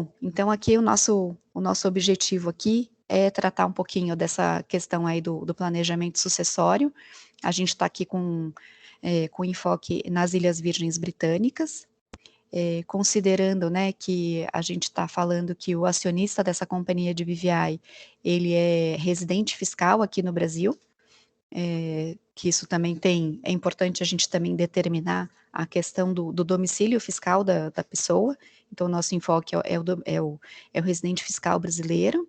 Bom, então aqui o nosso objetivo aqui é tratar um pouquinho dessa questão aí do planejamento sucessório. A gente está aqui com enfoque nas Ilhas Virgens Britânicas, considerando, né, que a gente está falando que o acionista dessa companhia de BVI, ele é residente fiscal aqui no Brasil, que isso também é importante a gente também determinar a questão do domicílio fiscal da pessoa. Então, o nosso enfoque é o residente fiscal brasileiro.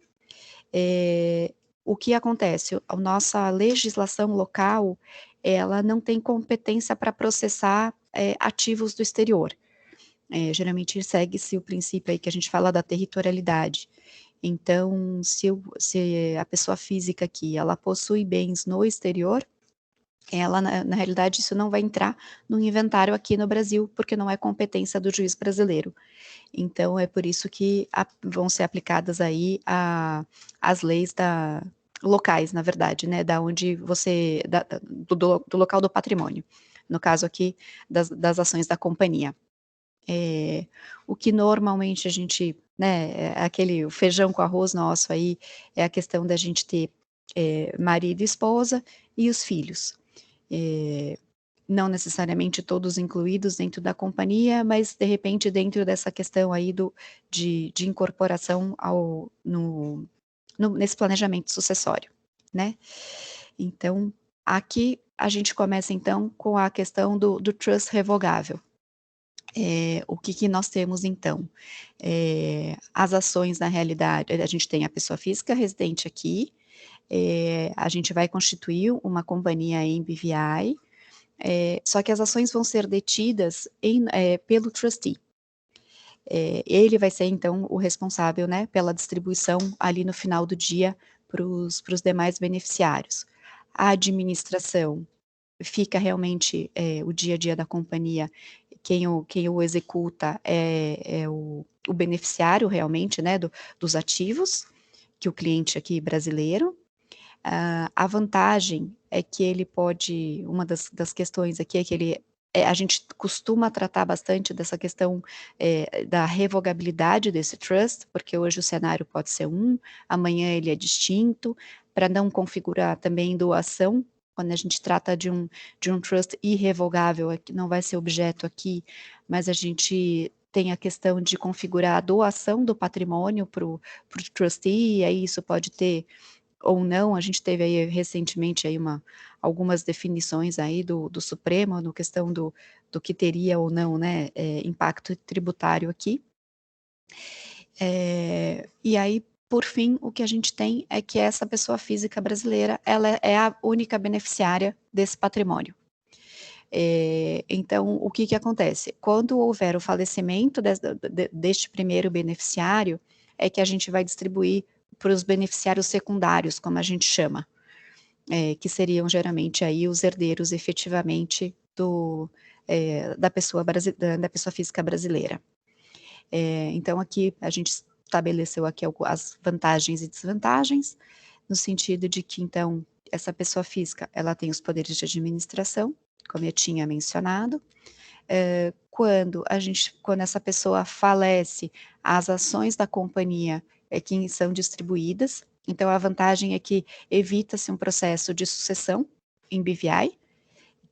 O que acontece? A nossa legislação local, ela não tem competência para processar ativos do exterior. Geralmente segue-se o princípio aí que a gente fala da territorialidade. Então, se a pessoa física aqui, ela possui bens no exterior, ela, na realidade, isso não vai entrar no inventário aqui no Brasil, porque não é competência do juiz brasileiro. Então, é por isso que vão ser aplicadas aí as leis locais, na verdade, né, da onde do local do patrimônio, no caso aqui, das ações da companhia. O que normalmente a gente, né, o feijão com arroz nosso aí, é a questão da gente ter marido e esposa e os filhos. Não necessariamente todos incluídos dentro da companhia, mas de repente dentro dessa questão aí de incorporação nesse planejamento sucessório, né? Então, aqui a gente começa então com a questão do trust revogável. O que nós temos então? As ações, na realidade, a gente tem a pessoa física residente aqui, a gente vai constituir uma companhia em BVI, só que as ações vão ser detidas pelo trustee. Ele vai ser, então, o responsável, né, pela distribuição ali no final do dia para os demais beneficiários. A administração fica realmente o dia a dia da companhia, quem o executa é o beneficiário realmente, né, dos ativos, que o cliente aqui brasileiro. A vantagem é que ele pode, uma das questões aqui é que a gente costuma tratar bastante dessa questão da revogabilidade desse trust, porque hoje o cenário pode ser amanhã ele é distinto, para não configurar também doação. Quando a gente trata de um trust irrevogável, que não vai ser objeto aqui, mas a gente tem a questão de configurar a doação do patrimônio para o trustee, e aí isso pode ter ou não. A gente teve aí recentemente aí algumas definições aí do Supremo, no questão do que teria ou não, né, impacto tributário aqui. E aí, por fim, o que a gente tem é que essa pessoa física brasileira, ela é a única beneficiária desse patrimônio. Então, o que acontece? Quando houver o falecimento deste primeiro beneficiário, é que a gente vai distribuir para os beneficiários secundários, como a gente chama, que seriam geralmente aí os herdeiros efetivamente da pessoa física brasileira. Então, aqui a gente estabeleceu aqui as vantagens e desvantagens, no sentido de que, então, essa pessoa física, ela tem os poderes de administração, como eu tinha mencionado. Quando essa pessoa falece, as ações da companhia que são distribuídas. Então, a vantagem é que evita-se um processo de sucessão em BVI,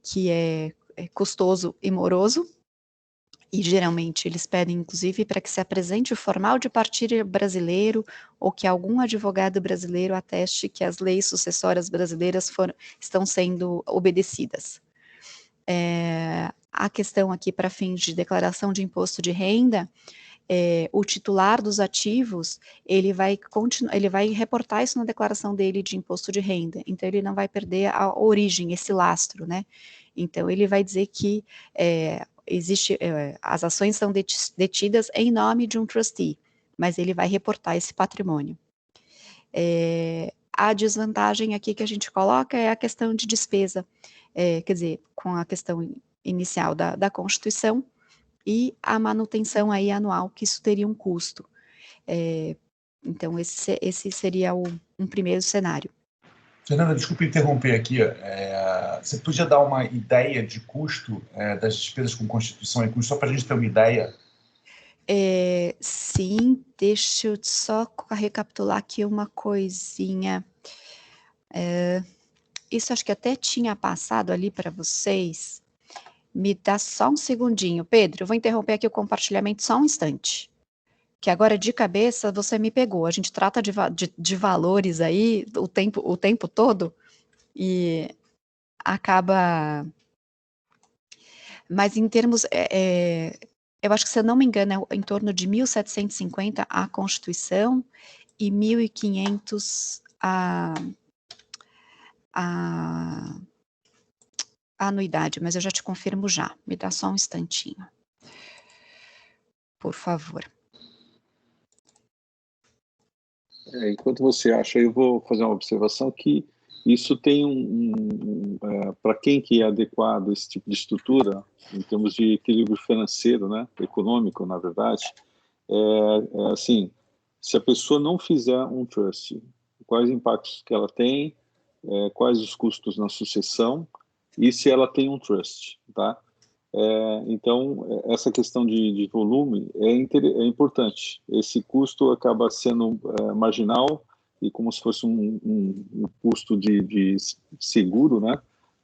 que é custoso e moroso, e geralmente eles pedem, inclusive, para que se apresente o formal de partilha brasileiro ou que algum advogado brasileiro ateste que as leis sucessórias brasileiras estão sendo obedecidas. A questão aqui para fins de declaração de imposto de renda, o titular dos ativos, ele vai reportar isso na declaração dele de imposto de renda, então ele não vai perder a origem, esse lastro, né? Então ele vai dizer que as ações são detidas em nome de um trustee, mas ele vai reportar esse patrimônio. A desvantagem aqui que a gente coloca é a questão de despesa, quer dizer, com a questão inicial da Constituição e a manutenção aí anual, que isso teria um custo. Então, esse seria um primeiro cenário. Fernanda, desculpe interromper aqui. Você podia dar uma ideia de custo das despesas com Constituição e custo, só para a gente ter uma ideia? Sim, deixa eu só recapitular aqui uma coisinha. Isso acho que até tinha passado ali para vocês. Me dá só um segundinho. Pedro, eu vou interromper aqui o compartilhamento só um instante. Que agora de cabeça você me pegou. A gente trata de valores aí o tempo todo e acaba. Mas em termos. Eu acho que, se eu não me engano, é em torno de 1.750 a Constituição e 1.500 a anuidade, mas eu já te confirmo já. Me dá só um instantinho. Por favor. Enquanto você acha, eu vou fazer uma observação que isso tem para quem que é adequado esse tipo de estrutura, em termos de equilíbrio financeiro, né, econômico, na verdade, assim, se a pessoa não fizer um trust, quais impactos que ela tem, quais os custos na sucessão e se ela tem um trust, tá? Então, essa questão de volume é importante. Esse custo acaba sendo marginal e como se fosse um custo de seguro, né?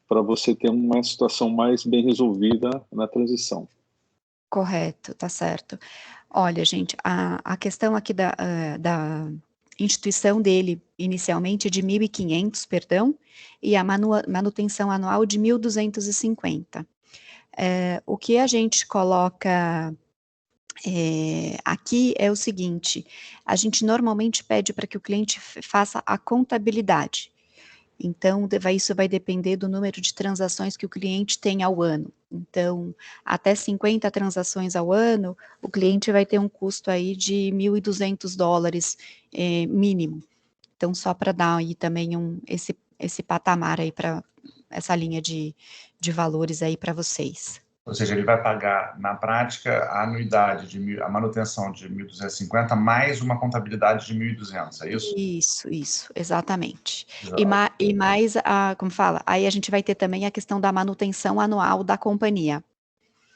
Para você ter uma situação mais bem resolvida na transição. Correto, tá certo. Olha, gente, a questão aqui da instituição dele, inicialmente, de 1.500, perdão, e a manutenção anual de 1.250. O que a gente coloca aqui é o seguinte: a gente normalmente pede para que o cliente faça a contabilidade. Então, isso vai depender do número de transações que o cliente tem ao ano. Então, até 50 transações ao ano, o cliente vai ter um custo aí de $1.200 mínimo. Então, só para dar aí também esse patamar aí para essa linha de valores aí para vocês. Ou seja, ele vai pagar, na prática, a anuidade, a manutenção de 1.250 mais uma contabilidade de 1.200, é isso? Isso, exatamente. Exato. E mais, como fala, aí a gente vai ter também a questão da manutenção anual da companhia.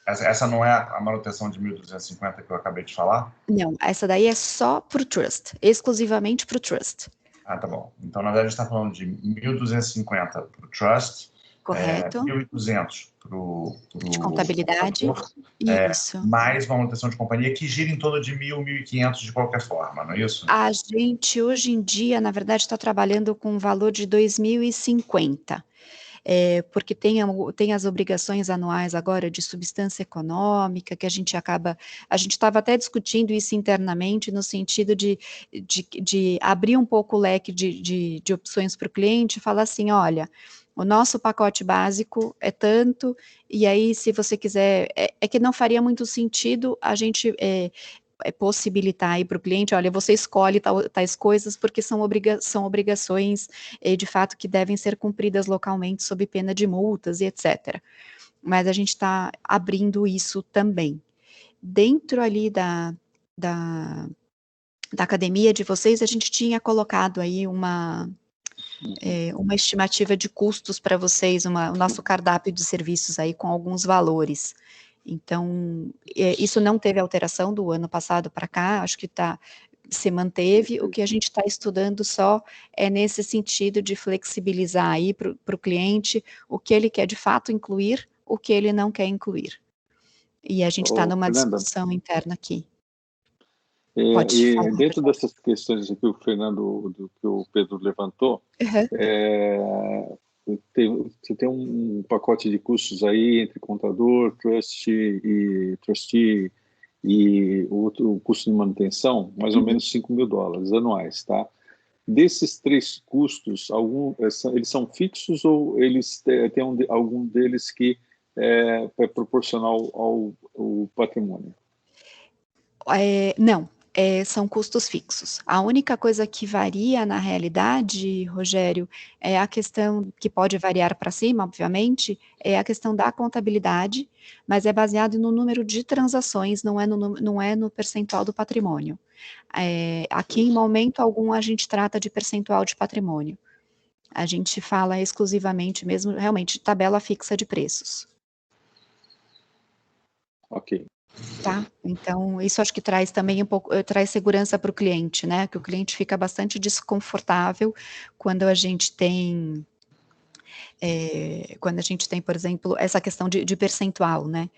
Essa não é a manutenção de 1.250 que eu acabei de falar? Não, essa daí é só para o trust, exclusivamente para o trust. Ah, tá bom. Então, na verdade, a gente está falando de 1.250 para o trust, Correto. 1.800 para o De contabilidade. contador, Isso. mais uma manutenção de companhia que gira em torno de 1.500 de qualquer forma, não é isso? A gente, hoje em dia, na verdade, está trabalhando com um valor de 2.050. Porque tem as obrigações anuais agora de substância econômica, que a gente estava até discutindo isso internamente, no sentido de abrir um pouco o leque de opções para o cliente e falar assim: olha, o nosso pacote básico é tanto, e aí, se você quiser, que não faria muito sentido a gente possibilitar aí para o cliente: olha, você escolhe tais coisas porque são obrigações de fato que devem ser cumpridas localmente sob pena de multas e etc. Mas a gente está abrindo isso também. Dentro ali da academia de vocês, a gente tinha colocado aí uma estimativa de custos para vocês, o nosso cardápio de serviços aí com alguns valores. Então, isso não teve alteração do ano passado para cá, acho que se manteve. O que a gente está estudando só é nesse sentido de flexibilizar aí para o cliente o que ele quer de fato incluir, o que ele não quer incluir. E a gente está numa Fernanda, discussão interna aqui. Pode falar. dentro dessas questões que o Fernando, que o Pedro levantou, Uhum. você tem um pacote de custos aí entre contador, trustee e o custo de manutenção, mais ou menos $5.000 anuais, tá? Desses três custos, eles são fixos ou eles têm algum deles que é proporcional ao patrimônio? Não, são custos fixos. A única coisa que varia na realidade, Rogério, é a questão que pode variar para cima, obviamente, é a questão da contabilidade, mas é baseado no número de transações, não é no percentual do patrimônio. Aqui, em momento algum, a gente trata de percentual de patrimônio. A gente fala exclusivamente mesmo, realmente, tabela fixa de preços. Ok. Tá, então isso acho que traz também um pouco traz segurança para o cliente, né, que o cliente fica bastante desconfortável quando a gente tem, por exemplo, essa questão de percentual, né.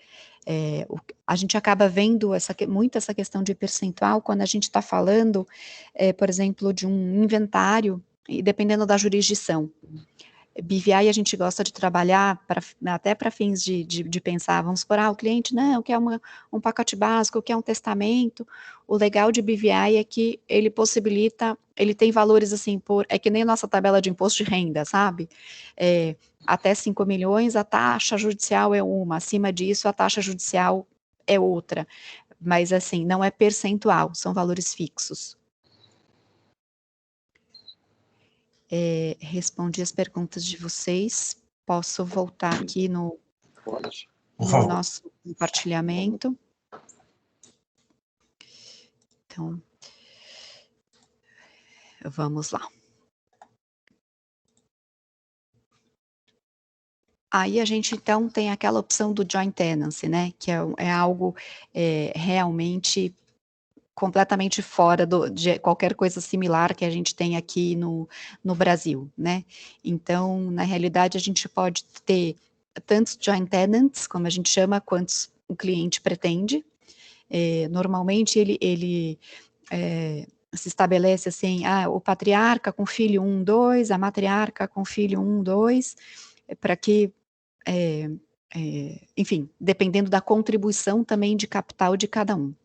A gente acaba vendo muito essa questão de percentual quando a gente está falando, por exemplo, de um inventário, e dependendo da jurisdição. BVI a gente gosta de trabalhar até para fins de pensar, vamos supor, o cliente não, quer um pacote básico, quer um testamento. O legal de BVI é que ele possibilita, ele tem valores assim, é que nem nossa tabela de imposto de renda, sabe? Até 5 milhões a taxa judicial é uma, acima disso a taxa judicial é outra, mas assim, não é percentual, são valores fixos. Respondi as perguntas de vocês. Posso voltar aqui no nosso compartilhamento. Então, vamos lá. Aí a gente então tem aquela opção do joint tenancy, né, que é algo realmente completamente fora de qualquer coisa similar que a gente tem aqui no Brasil, né. Então, na realidade, a gente pode ter tantos joint tenants, como a gente chama, quantos o cliente pretende. Normalmente ele se estabelece assim, o patriarca com filho 1, 2, a matriarca com filho 1, 2, para que, enfim, dependendo da contribuição também de capital de cada um.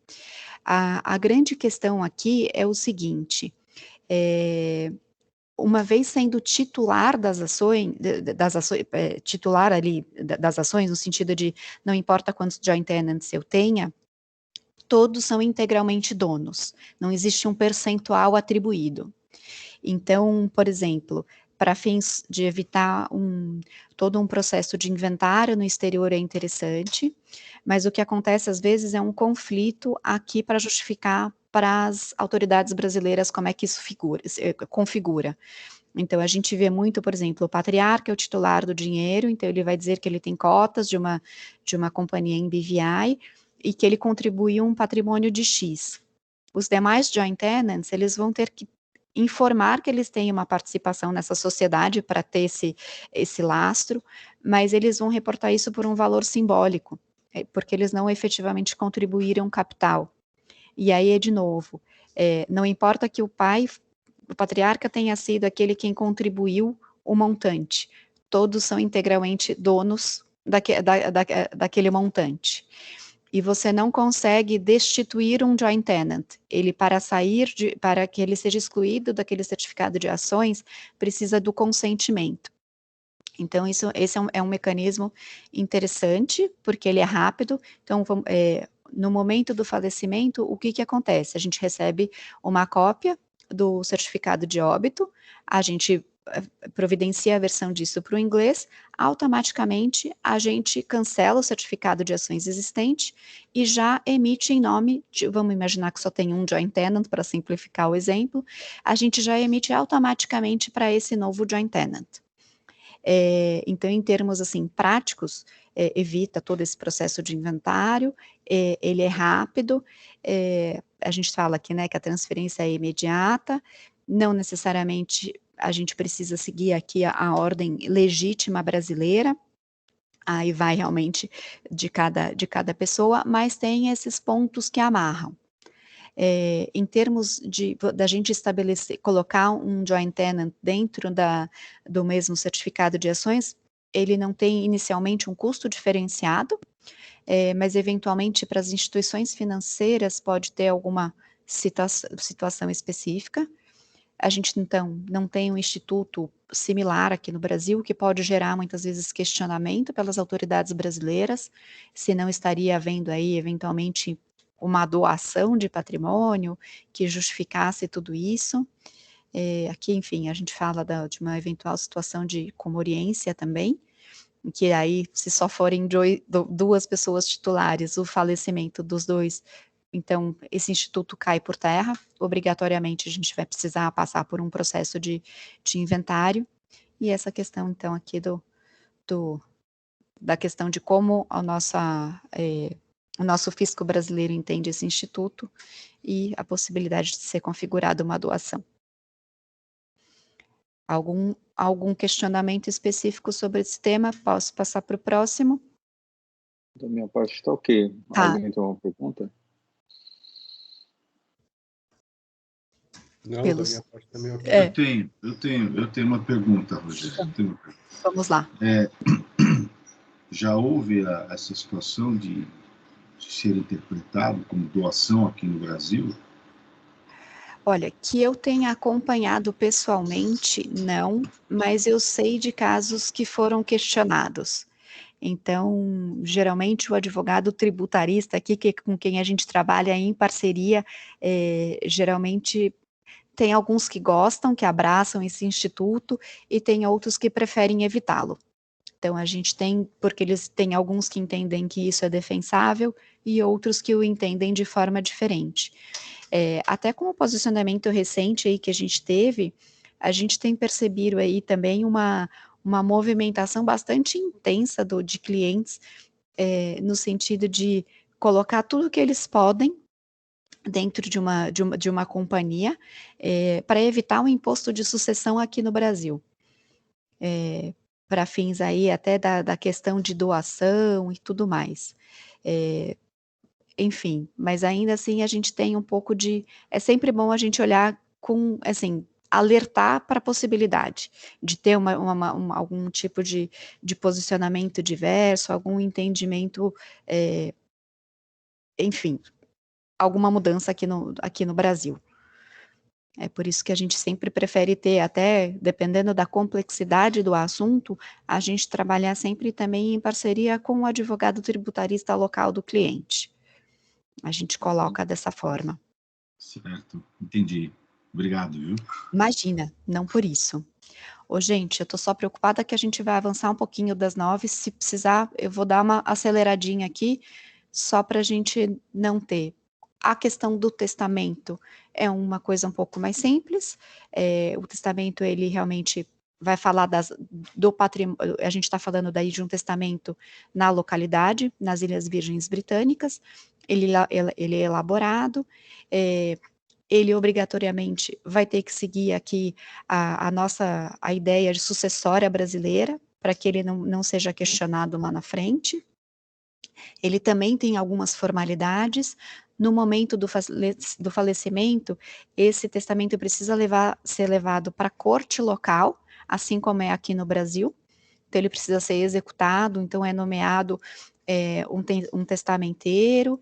A grande questão aqui é o seguinte, uma vez sendo titular das ações, titular ali das ações, no sentido de não importa quantos joint tenants eu tenha, todos são integralmente donos, não existe um percentual atribuído. Então, por exemplo, para fins de evitar todo um processo de inventário no exterior é interessante, mas o que acontece às vezes é um conflito aqui para justificar para as autoridades brasileiras como é que isso configura. Então a gente vê muito, por exemplo, o patriarca é o titular do dinheiro, então ele vai dizer que ele tem cotas de uma companhia em BVI e que ele contribuiu um patrimônio de X. Os demais joint tenants, eles vão ter que informar que eles têm uma participação nessa sociedade para ter esse lastro, mas eles vão reportar isso por um valor simbólico, porque eles não efetivamente contribuíram capital. E aí, de novo, não importa que o patriarca tenha sido aquele quem contribuiu o montante, todos são integralmente donos daquele montante. E você não consegue destituir um joint tenant. Ele, para que ele seja excluído daquele certificado de ações, precisa do consentimento. Então, esse é um mecanismo interessante, porque ele é rápido. Então, no momento do falecimento, o que acontece? A gente recebe uma cópia do certificado de óbito, a gente providencia a versão disso para o inglês, automaticamente a gente cancela o certificado de ações existente e já emite em nome vamos imaginar que só tem um joint tenant, para simplificar o exemplo, a gente já emite automaticamente para esse novo joint tenant. Então, em termos assim práticos, evita todo esse processo de inventário, ele é rápido, a gente fala aqui, né, que a transferência é imediata, não necessariamente a gente precisa seguir aqui a ordem legítima brasileira, aí vai realmente de cada pessoa, mas tem esses pontos que amarram. Em termos da gente colocar um joint tenant dentro do mesmo certificado de ações, ele não tem inicialmente um custo diferenciado, mas eventualmente para as instituições financeiras pode ter alguma situação específica. A gente, então, não tem um instituto similar aqui no Brasil, que pode gerar muitas vezes questionamento pelas autoridades brasileiras, se não estaria havendo aí, eventualmente, uma doação de patrimônio que justificasse tudo isso. Aqui, enfim, a gente fala de uma eventual situação de comoriência também, que aí, se só forem duas pessoas titulares, o falecimento dos dois, então esse instituto cai por terra, obrigatoriamente a gente vai precisar passar por um processo de inventário, e essa questão, então, aqui da questão de como a nossa o nosso fisco brasileiro entende esse instituto e a possibilidade de ser configurada uma doação. Algum questionamento específico sobre esse tema? Posso passar para o próximo? Da minha parte está ok. Tá. Alguém tem uma pergunta? Não, da minha parte também ok. Eu tenho uma pergunta, Rogério. Vamos lá. Já houve essa situação de ser interpretado como doação aqui no Brasil? Olha, que eu tenha acompanhado pessoalmente, não, mas eu sei de casos que foram questionados. Então, geralmente o advogado tributarista aqui, com quem a gente trabalha em parceria, geralmente tem alguns que gostam, que abraçam esse instituto, e tem outros que preferem evitá-lo. Então, a gente tem, porque eles têm alguns que entendem que isso é defensável, e outros que o entendem de forma diferente. Até com o posicionamento recente aí que a gente teve, a gente tem percebido aí também uma movimentação bastante intensa de clientes, no sentido de colocar tudo que eles podem dentro de uma companhia, para evitar o imposto de sucessão aqui no Brasil. Para fins aí até da questão de doação e tudo mais. Enfim, mas ainda assim a gente tem um pouco é sempre bom a gente olhar com, assim, alertar para a possibilidade de ter algum tipo de posicionamento diverso, algum entendimento, enfim, alguma mudança aqui no Brasil. É por isso que a gente sempre prefere ter, até dependendo da complexidade do assunto, a gente trabalhar sempre também em parceria com o advogado tributarista local do cliente. A gente coloca dessa forma. Certo, entendi. Obrigado, viu? Imagina, não por isso. Gente, eu tô só preocupada que a gente vai avançar um pouquinho das 9, se precisar, eu vou dar uma aceleradinha aqui, só para a gente não ter. A questão do testamento é uma coisa um pouco mais simples, o testamento, ele realmente vai falar do patrimônio, a gente está falando daí de um testamento na localidade, nas Ilhas Virgens Britânicas, ele é elaborado, ele obrigatoriamente vai ter que seguir aqui a ideia de sucessória brasileira, para que ele não seja questionado lá na frente. Ele também tem algumas formalidades. No momento do falecimento, esse testamento precisa ser levado para a corte local, assim como é aqui no Brasil. Então, ele precisa ser executado, então é nomeado um testamenteiro,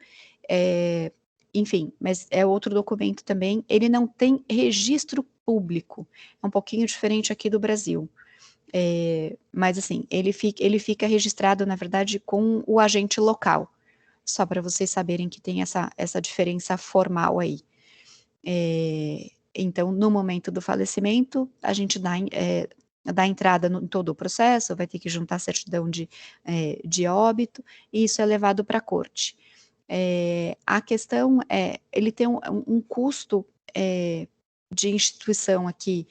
enfim, mas é outro documento também. Ele não tem registro público, é um pouquinho diferente aqui do Brasil. Mas assim, ele fica registrado, na verdade, com o agente local, só para vocês saberem que tem essa diferença formal aí. Então, no momento do falecimento, a gente dá entrada em todo o processo, vai ter que juntar a certidão de óbito, e isso é levado para a corte. A questão ele tem um custo de instituição aqui,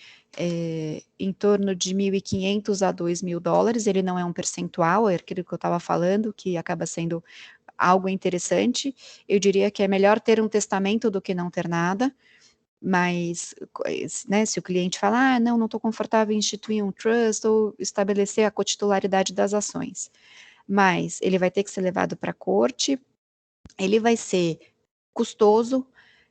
em torno de $1.500 a $2.000, ele não é um percentual, é aquilo que eu estava falando, que acaba sendo algo interessante. Eu diria que é melhor ter um testamento do que não ter nada, mas, né, se o cliente fala, não estou confortável em instituir um trust ou estabelecer a cotitularidade das ações, mas ele vai ter que ser levado para a corte, ele vai ser custoso,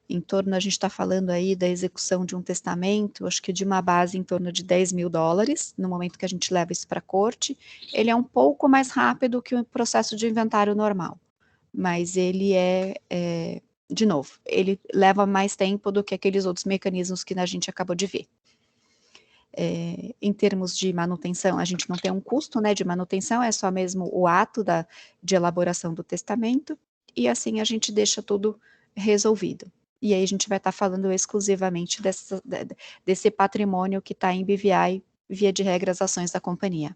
em torno, a gente está falando aí da execução de um testamento, acho que de uma base em torno de $10.000, no momento que a gente leva isso para a corte. Ele é um pouco mais rápido que o processo de inventário normal, mas ele de novo, ele leva mais tempo do que aqueles outros mecanismos que a gente acabou de ver. Em termos de manutenção, a gente não tem um custo, né, de manutenção, é só mesmo o ato de elaboração do testamento, e assim a gente deixa tudo resolvido. E aí a gente vai estar falando exclusivamente desse patrimônio que está em BVI, via de regra, as ações da companhia.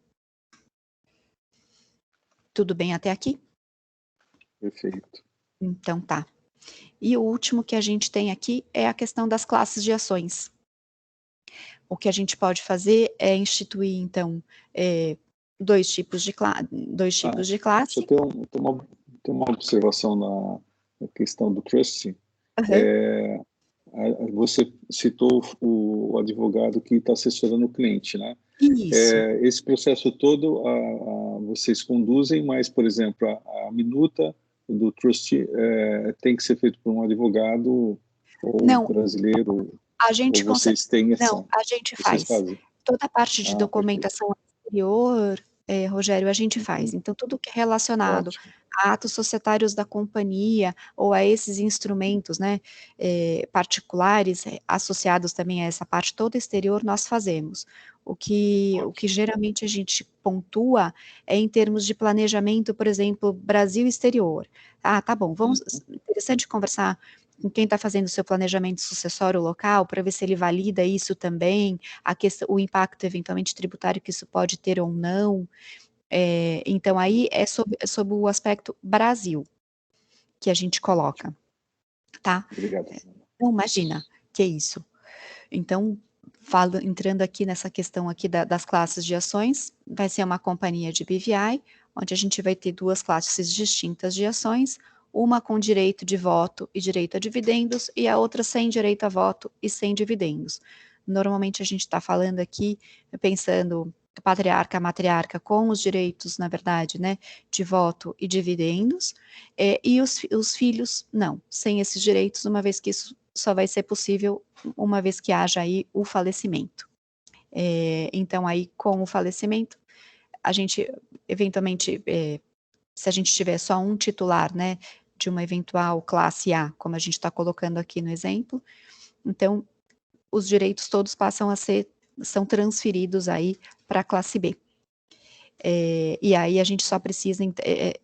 Tudo bem até aqui? Perfeito. Então tá. E o último que a gente tem aqui é a questão das classes de ações. O que a gente pode fazer é instituir, então, dois tipos de classe. Só tem uma Tem uma observação na questão do trust. Você citou o advogado que está assessorando o cliente, né? Isso. Esse processo todo vocês conduzem, mas, por exemplo, a minuta do trust tem que ser feito por um advogado ou brasileiro? A gente ou vocês têm essa? Não, a gente faz. Toda a parte de documentação exterior, Rogério, a gente faz. Então, tudo que é relacionado a atos societários da companhia ou a esses instrumentos, né, particulares, associados também a essa parte toda exterior, nós fazemos. O que geralmente a gente pontua é em termos de planejamento, por exemplo, Brasil exterior. Ah, tá bom, interessante conversar com quem está fazendo o seu planejamento sucessório local, para ver se ele valida isso também, o impacto eventualmente tributário que isso pode ter ou não. Então, aí é sobre o aspecto Brasil que a gente coloca, tá? Obrigado. Não, imagina, que isso. Então, entrando aqui nessa questão aqui das classes de ações, vai ser uma companhia de BVI, onde a gente vai ter duas classes distintas de ações, uma com direito de voto e direito a dividendos, e a outra sem direito a voto e sem dividendos. Normalmente a gente está falando aqui, pensando patriarca, matriarca, com os direitos, na verdade, né, de voto e dividendos, e os filhos, não, sem esses direitos, uma vez que isso só vai ser possível uma vez que haja aí o falecimento. Então, aí, com o falecimento, a gente, eventualmente, se a gente tiver só um titular, né, de uma eventual classe A, como a gente está colocando aqui no exemplo, então, os direitos todos são transferidos aí para a classe B. E aí a gente só precisa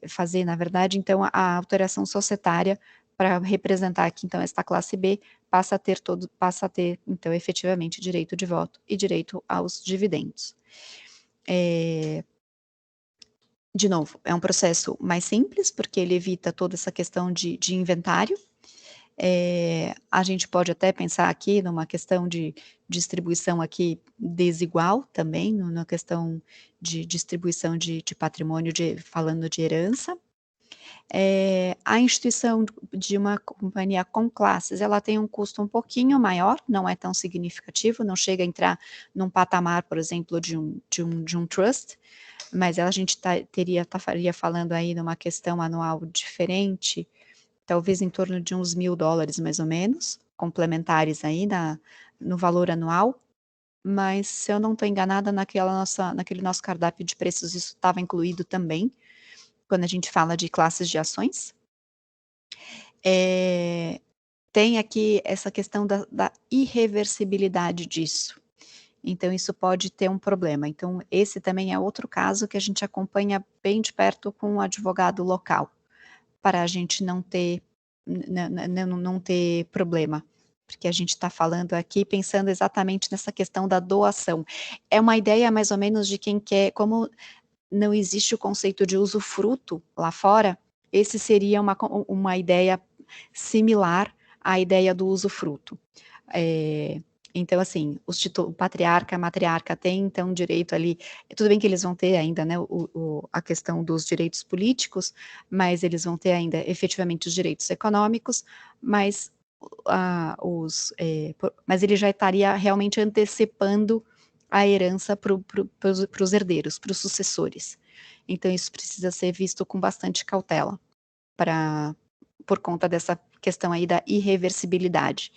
fazer, na verdade, então, a alteração societária para representar aqui, então, esta classe B, passa a ter, então, efetivamente, direito de voto e direito aos dividendos. De novo, é um processo mais simples, porque ele evita toda essa questão de inventário. A gente pode até pensar aqui numa questão de distribuição aqui desigual também, na questão de distribuição de patrimônio, falando de herança. A instituição de uma companhia com classes, ela tem um custo um pouquinho maior, não é tão significativo, não chega a entrar num patamar, por exemplo, de um trust, mas a gente estaria falando aí numa questão anual diferente, talvez em torno de uns $1.000, mais ou menos, complementares aí no valor anual, mas se eu não estou enganada, naquele nosso cardápio de preços, isso estava incluído também, quando a gente fala de classes de ações. Tem aqui essa questão da irreversibilidade disso. Então, isso pode ter um problema. Então, esse também é outro caso que a gente acompanha bem de perto com o advogado local, para a gente não ter problema, porque a gente está falando aqui, pensando exatamente nessa questão da doação. É uma ideia mais ou menos de quem quer, como não existe o conceito de usufruto lá fora, esse seria uma ideia similar à ideia do usufruto. Então, assim, o patriarca, a matriarca tem, então, direito ali, tudo bem que eles vão ter ainda, né, a questão dos direitos políticos, mas eles vão ter ainda, efetivamente, os direitos econômicos, mas ele já estaria realmente antecipando a herança para os herdeiros, para os sucessores. Então, isso precisa ser visto com bastante cautela, por conta dessa questão aí da irreversibilidade.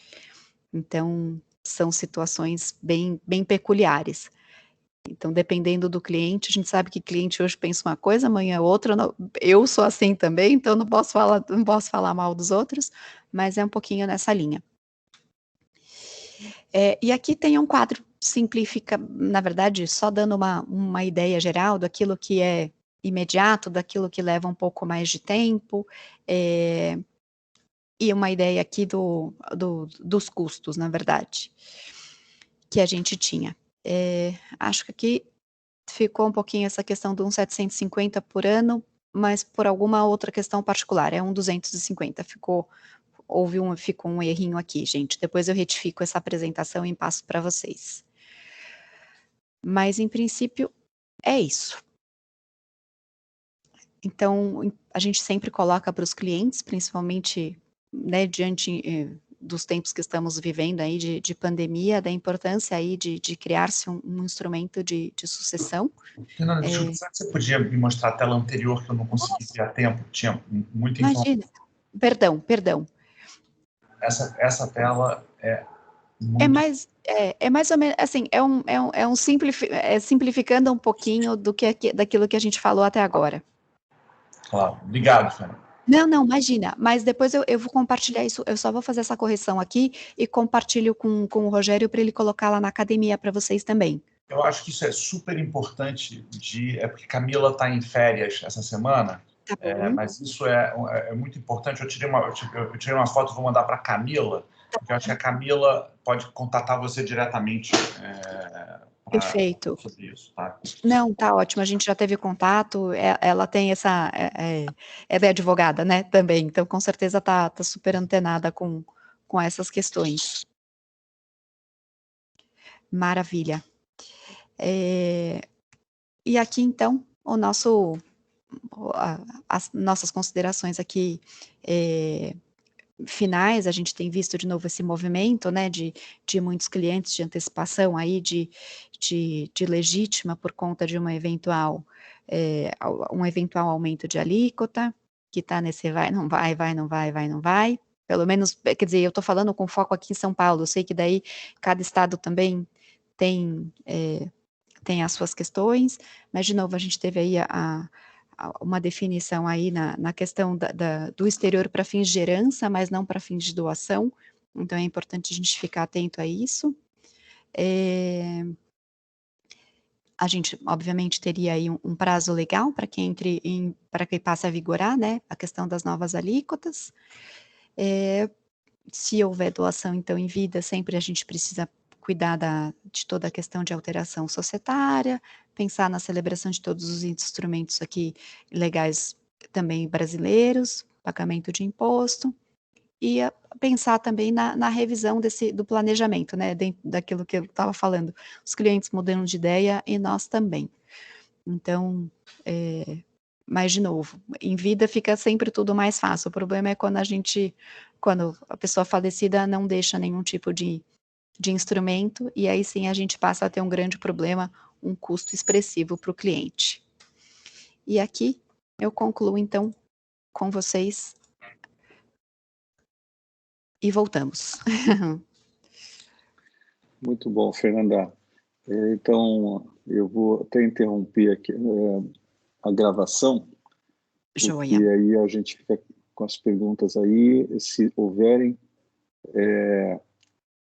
Então, são situações bem, bem peculiares. Então, dependendo do cliente, a gente sabe que cliente hoje pensa uma coisa, amanhã outra. Eu sou assim também, então não posso falar mal dos outros, mas é um pouquinho nessa linha. E aqui tem um quadro, simplifica, na verdade, só dando uma ideia geral daquilo que é imediato, daquilo que leva um pouco mais de tempo, e uma ideia aqui dos custos, na verdade, que a gente tinha. Acho que aqui ficou um pouquinho essa questão de 750 por ano, mas por alguma outra questão particular, 250, ficou um errinho aqui, gente, depois eu retifico essa apresentação e passo para vocês. Mas, em princípio, é isso. Então, a gente sempre coloca para os clientes, principalmente, né, diante dos tempos que estamos vivendo aí de pandemia, da importância aí de criar-se um instrumento de sucessão. Fernanda, desculpa, será que você podia me mostrar a tela anterior que eu não consegui ver a tempo? Tinha muita informação. Imagina. Perdão. Essa tela é muito... É mais ou menos, assim, simplificando um pouquinho daquilo que a gente falou até agora. Claro. Obrigado, Fernanda. Não, imagina, mas depois eu vou compartilhar isso, eu só vou fazer essa correção aqui e compartilho com o Rogério para ele colocar lá na academia para vocês também. Eu acho que isso é super importante, porque Camila está em férias essa semana, Tá bom. mas isso é muito importante. Eu tirei uma foto, vou mandar para a Camila, porque eu acho que a Camila pode contatar você diretamente Perfeito. sobre isso, tá? Não, tá ótimo, a gente já teve contato, ela tem ela é advogada, né, também, então com certeza tá super antenada com essas questões. Maravilha. E aqui então, as nossas considerações aqui finais, a gente tem visto de novo esse movimento, né, de muitos clientes de antecipação aí de legítima por conta de um eventual aumento de alíquota, que está nesse vai, não vai, pelo menos, quer dizer, eu estou falando com foco aqui em São Paulo, eu sei que daí cada estado também tem as suas questões, mas de novo a gente teve aí uma definição aí na questão do exterior para fins de herança, mas não para fins de doação, então é importante a gente ficar atento a isso. A gente, obviamente, teria aí um prazo legal para que passe a vigorar, né, a questão das novas alíquotas. Se houver doação, então, em vida, sempre a gente precisa cuidar de toda a questão de alteração societária, pensar na celebração de todos os instrumentos aqui legais também brasileiros, pagamento de imposto, e pensar também na revisão do planejamento, né, daquilo que eu estava falando, os clientes mudando de ideia e nós também. Então, mas de novo, em vida fica sempre tudo mais fácil, o problema é quando a pessoa falecida não deixa nenhum tipo de instrumento, e aí sim a gente passa a ter um grande problema, um custo expressivo para o cliente. E aqui eu concluo então com vocês e voltamos. Muito bom, Fernanda. Então, eu vou até interromper aqui a gravação, Joia. E aí a gente fica com as perguntas aí, se houverem,